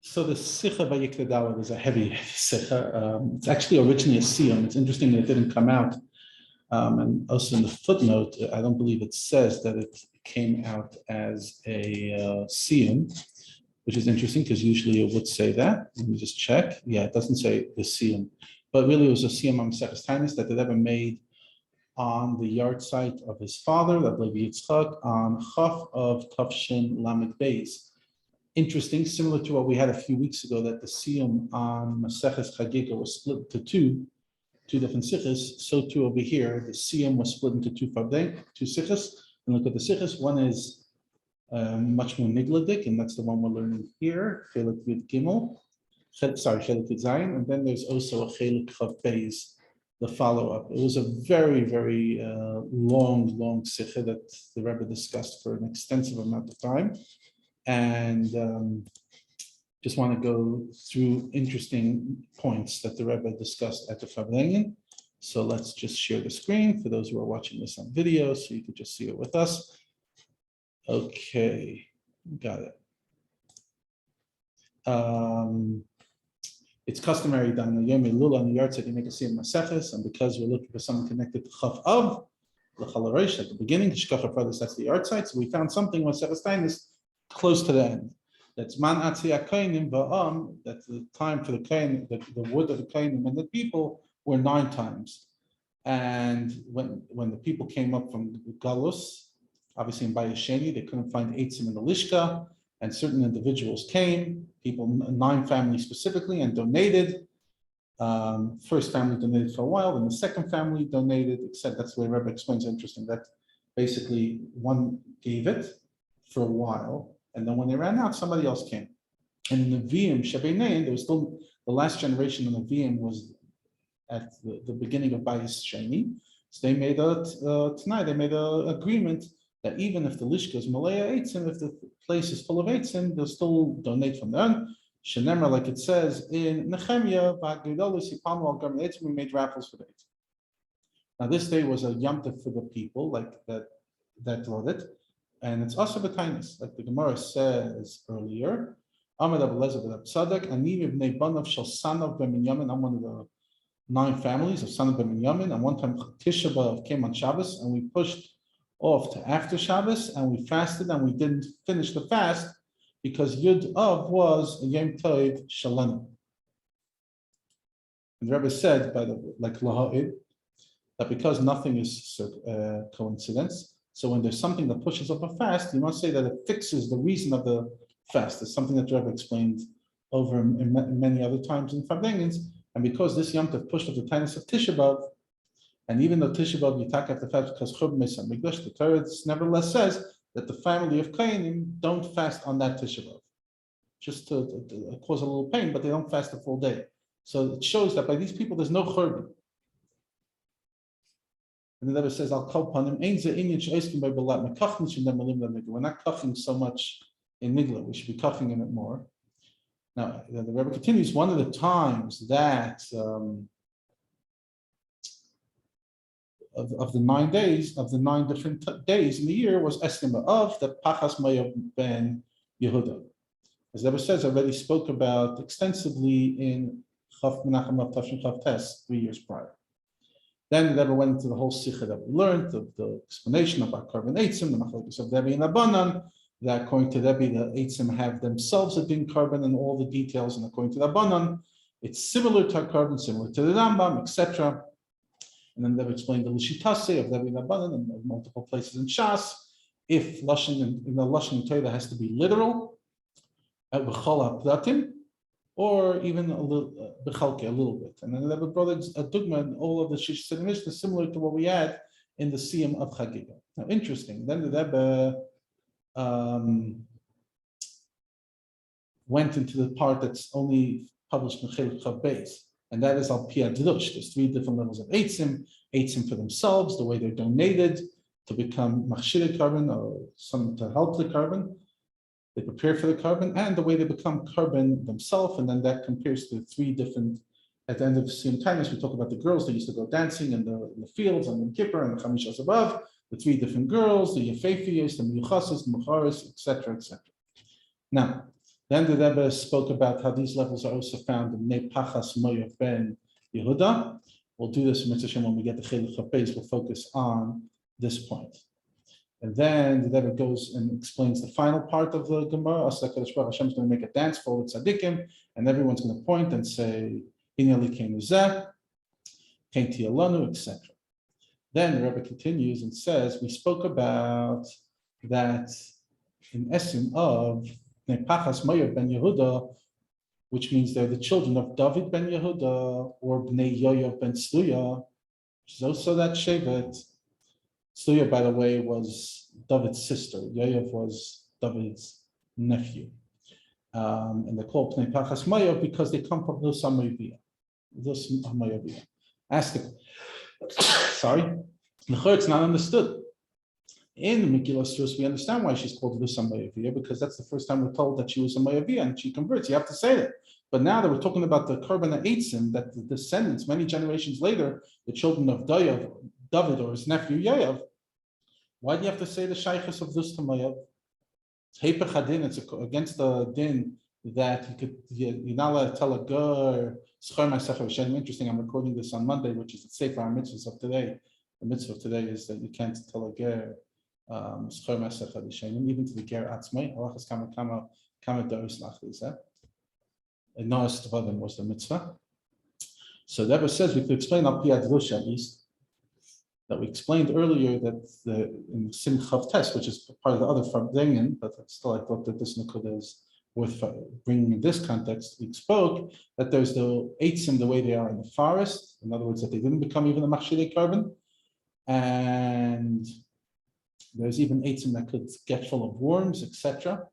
So the Sicha Vayikra Dalet is a heavy Sicha. It's actually originally a siyum. It's interesting that it didn't come out. And also in the footnote, I don't believe it says that it came out as a siyum, which is interesting because usually it would say that. Let me just check. Yeah, it doesn't say the siyum. But really it was a siyum on Maseches Taanis that it ever made on the yard site of his father, Rabbi Levi on Chaf of Tafshin Lamed Beis. Interesting, similar to what we had a few weeks ago, that the siyum on Maseches Chagiga was split into two different sichas. So too over here, the siyum was split into two sichas. And look at the sichas. One is much more nigladik, and that's the one we're learning here. Chelik Yud Gimel, Chelik Yud Zayin, and then there's also a Chelik Chav Beis, the follow-up. It was a very, very long sicha that the Rebbe discussed for an extensive amount of time. And just want to go through interesting points that the Rebbe discussed at the Farbrengen. So let's just share the screen for those who are watching this on video, so you could just see it with us. Okay, got it. It's customary that on the Yom Elul on the yard side you make a siyum maseches, and because we're looking for someone connected to Chaf Av, l'chalareish at the beginning, Shkacha brothers, that's the yard side. So we found something with Maseches Taanis close to the end. That's man atzia kainim va'am. That the time for the kain, the wood of the kainim and the people were 9 times. And when the people came up from Galus, obviously in Bayesheni, they couldn't find eitzim in the lishka, and certain individuals came, people 9 families specifically, and donated. First family donated for a while, then the second family donated. Except that's the way Rabbi explains. Interesting that basically one gave it for a while. And then when they ran out, somebody else came. And in the Nevi'im, Shebenein, there was still, the last generation of the Nevi'im was at the beginning of Bayis Sheni. So they made tonight, they made an agreement that even if the Lishka is Malaya Eitzim, if the place is full of Eitzim, they'll still donate from there. Shenemar, like it says in Nehemiah, we made raffles for the Eitzim. Now this day was a Yom Tov for the people, like that wrote it. And it's also b'tainis, like the Gemara says earlier. Amad Abelezer b'Rab Tzadok, Ani ibnei banav shel Sanav ben Binyamin. I'm one of the 9 families of Sanav ben Binyamin. And one time Tisha B'Av came on Shabbos, and we pushed off to after Shabbos, and we fasted, and we didn't finish the fast because Yud Av was a Yom Tov Shalana. And the Rebbe said, by the like Laha'id, that because nothing is coincidence. So when there's something that pushes up a fast, you must say that it fixes the reason of the fast. It's something that Rabbi explained over in many other times in Farbrengens. And because this Yom Tov pushed up the tightness of Tisha B'Av, and even though Tisha B'Av you talk after fast because Chub Mesa Mikdash, the Torah nevertheless says that the family of Kainim don't fast on that Tisha B'Av, just to cause a little pain, but they don't fast the full day. So it shows that by these people there's no Churban. And the Rebbe says, "I'll call upon him." We're not kaching so much in nigla. We should be kaching in it more. Now, the Rebbe continues. One of the times that of the 9 days, of the 9 different days in the year, was Estima of the Pachas Moav ben Yehuda. As the Rebbe says, I already spoke about extensively in Chaf Menachem of Tafshin Chav Tes 3 years prior. Then the Rebbe went into the whole Sicha that we learned, the explanation about carbon eitzim, the machlokes of Rebbe and Abanan, that according to Rebbe, the eitzim have themselves a din carbon and all the details, and according to the Abanan, it's similar to a carbon, similar to the Rambam, etc. And then Rebbe explained the Lishitase of Rebbe and Abanan in multiple places in Shas. If Lashon in the Lashon Torah has to be literal, at V'chol HaPratim, or even a little bechalke, a little bit. And then the Rebbe brought a dugma and all of the Shish Mishnah similar to what we had in the siyum of Chagiga. Now, interesting. Then the Rebbe went into the part that's only published in Chelik Chav Beis, and that is al pi hadrush. There's 3 different levels of eitzim for themselves, the way they're donated to become machshir carbon or some to help the carbon. They prepare for the carbon, and the way they become carbon themselves, and then that compares to 3 different. At the end of the same time, as we talk about the girls, they used to go dancing in the fields and the Kippur and the Chamishas above. The 3 different girls, the Yefefiyos, the Miyuchasis, the Mucharis, etc., etc. Now, Then the Rebbe spoke about how these levels are also found in Nei Pachas Moav ben Yehuda. We'll do this when we get the Chiluk HaPeis. We'll focus on this point. And then the Rebbe goes and explains the final part of the Gemara. Hashem is going to make a dance for the tzaddikim, and everyone's going to point and say, "Hineli came Uzeh, came Tialanu," etc. Then the Rebbe continues and says, "We spoke about that in essence of Nepachas Moav ben Yehuda, which means they're the children of David ben Yehuda or Bnei Yoav ben Tzluya, which is also that Shevet." Tzluya, by the way, was David's sister. Yoav was David's nephew. And they're called Pnei Pachas Moav because they come from Ruth the Moabite. Ask the sorry, it's not understood. In Megillas Rus, we understand why she's called Ruth the Moabite, because that's the first time we're told that she was a Moabite and she converts. You have to say that. But now that we're talking about the Korban Eitzim, that the descendants, many generations later, the children of David or his nephew Yoav, why do you have to say the Shaykhus of Ruth the Moabite? It's Hepech Hadin, it's against the din that you're not allowed to tell a gur. Interesting, I'm recording this on Monday, which is the Sefer HaMitzvahs of today. The mitzvah of today is that you can't tell a ger even to the ger atzmai. Halachas kama doris lachlis. And Noah's Tvadim was the mitzvah. So the Rebbe says we could explain al pi adrush at least that we explained earlier that in Sim Chav Tes, which is part of the other Farbrengen, but still I thought that this Nakuda is worth bringing in this context. We spoke that there's the Eitzim the way they are in the forest. In other words, that they didn't become even a Machshirei Korban. And there's even Eitzim that could get full of worms, etc.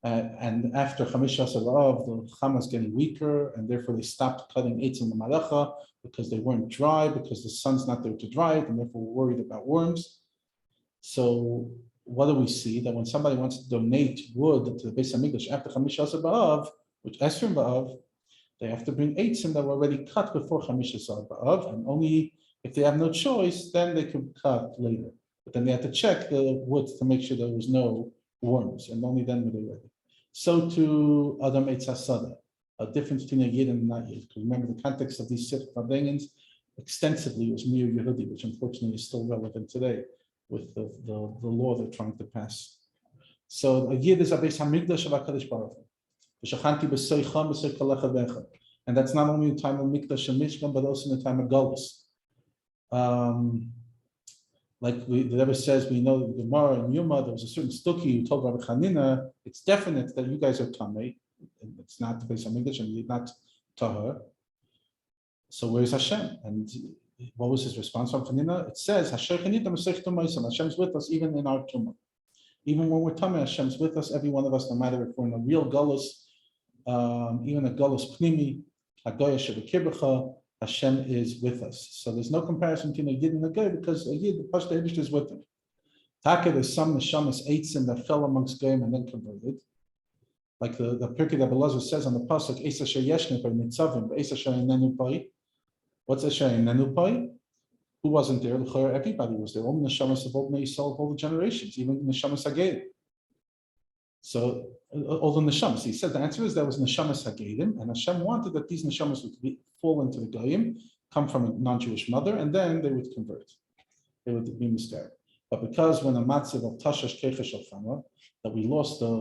And after Chamish Asar La'av, the Chama is getting weaker, and therefore they stopped cutting Eitzim the Malacha because they weren't dry, because the sun's not there to dry it, and therefore we're worried about worms. So what do we see? That when somebody wants to donate wood to the Beis HaMikdash after Chamish Asar B'Av, which Esrim B'Av, they have to bring Eitzim that were already cut before Chamish Asar B'Av, and only if they have no choice, then they can cut later. But then they have to check the wood to make sure there was no worms, and only then were they ready. So to Adam Eitz HaSada, a difference between a Yid and a not Yid. Because remember, the context of these Farbrengens extensively was Mir Yehudi, which unfortunately is still relevant today with the law they're trying to pass. So a Yid is a Beis HaMikdash of HaKadosh Baruch Hu. And that's not only in the time of Mikdash and Mishkan, but also in the time of Galus. Like the Rebbe says, we know the Gemara and Yuma, there was a certain Stuki who told Rabbi Chanina, it's definite that you guys are Tamei. It's not the Beis HaMikdash and you're not Tahar. So where's Hashem? And what was his response from Chanina? It says, Hashem is with us even in our tumah. Even when we're Tamei, Hashem's with us, every one of us, no matter if we're in a real Galus, even a Galus Pnimi, Hagoya Shebekirbecha, Hashem is with us. So there's no comparison between a Yid and a Goy because a Yid, the Pashto Eibush is with him. Taka, there's some Neshamas Eitzim that fell amongst Goyim and then converted. Like the Pirkei that Belazar says on the Pasuk, Eis Asher Yeshne Pai Nitzavim, Eis Asher Einenu Pai. What's Asher Einenu Pai? Who wasn't there? Everybody was there. All the Neshamas of all the Yisrael of all the generations, even the Neshamas Hagedim. So all the neshamas, he said the answer is there was neshamas hagedim, and Hashem wanted that these neshamas would fall into the goyim, come from a non-Jewish mother, and then they would convert. They would be miscarried. But because when a matzav of tashash kechesh alfama, that we lost the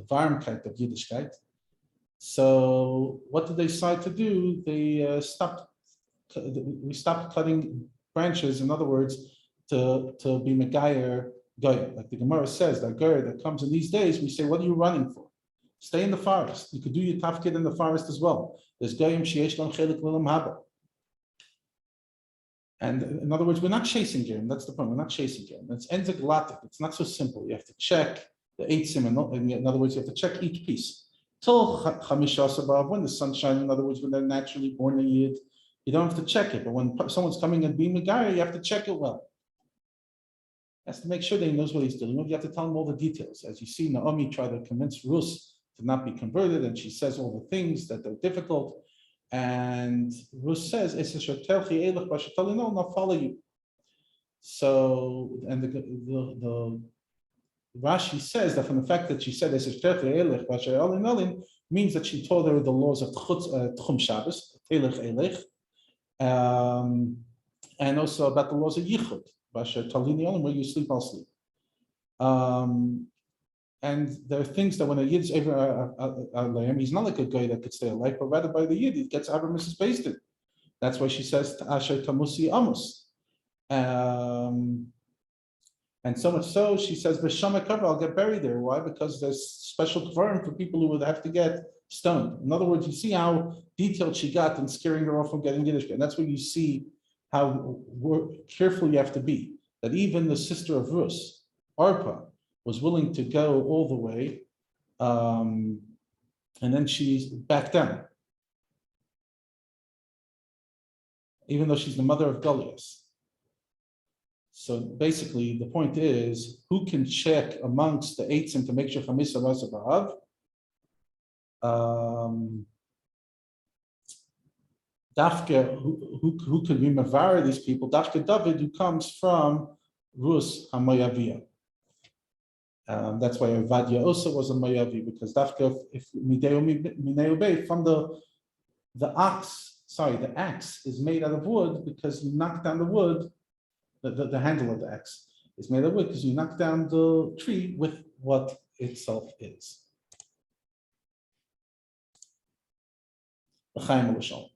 varmkeit of Yiddishkeit, so what did they decide to do? They we stopped cutting branches. In other words, to be megayer. Goy, like the Gemara says, that Goy that comes in these days, we say, what are you running for? Stay in the forest. You could do your tafkid in the forest as well. There's Goyim sheyesh lan chelik l'olam haba. And in other words, we're not chasing Goyim. That's the point. We're not chasing Goyim. It's enzeglatic. It's not so simple. You have to check the eitzim, and in other words, you have to check each piece. Till Chamish Asar B'Av, when the sun's shining, in other words, when they're naturally born a Yid, you don't have to check it. But when someone's coming and being a guy, you have to check it well. Has to make sure that he knows what he's doing. You have to tell him all the details. As you see, Naomi tried to convince Ruth to not be converted, and she says all the things that are difficult. And Ruth says, "I'll follow you." So, and the Rashi says that from the fact that she said means that she told her the laws of Tchum Shabbos, and also about the laws of Yichud, where you sleep, I'll sleep. And there are things that when a Yid is over he's not like a guy that could stay alive, but rather by the Yid, he gets Abba Mrs. Basted. That's why she says Asher Tamusi Amos. And so much so, she says, B'shama Kavra, I'll get buried there. Why? Because there's special kvarim for people who would have to get stoned. In other words, you see how detailed she got in scaring her off from getting Yiddish. And that's where you see how careful you have to be. That even the sister of Rus, Arpa, was willing to go all the way, and then she backed down. Even though she's the mother of Goliath. So basically, the point is, who can check amongst the eitzim to make sure Chamisa Rasa B'Av? Dafka, who can be mavar these people? Dafka David, who comes from Rus HaMoyaviyah. That's why Ovadia also was a Moyavi, because Dafka, if Minei from the axe is made out of wood because you knock down the wood. The handle of the axe is made of wood because you knock down the tree with what itself is. L'chaim u'l'shalom.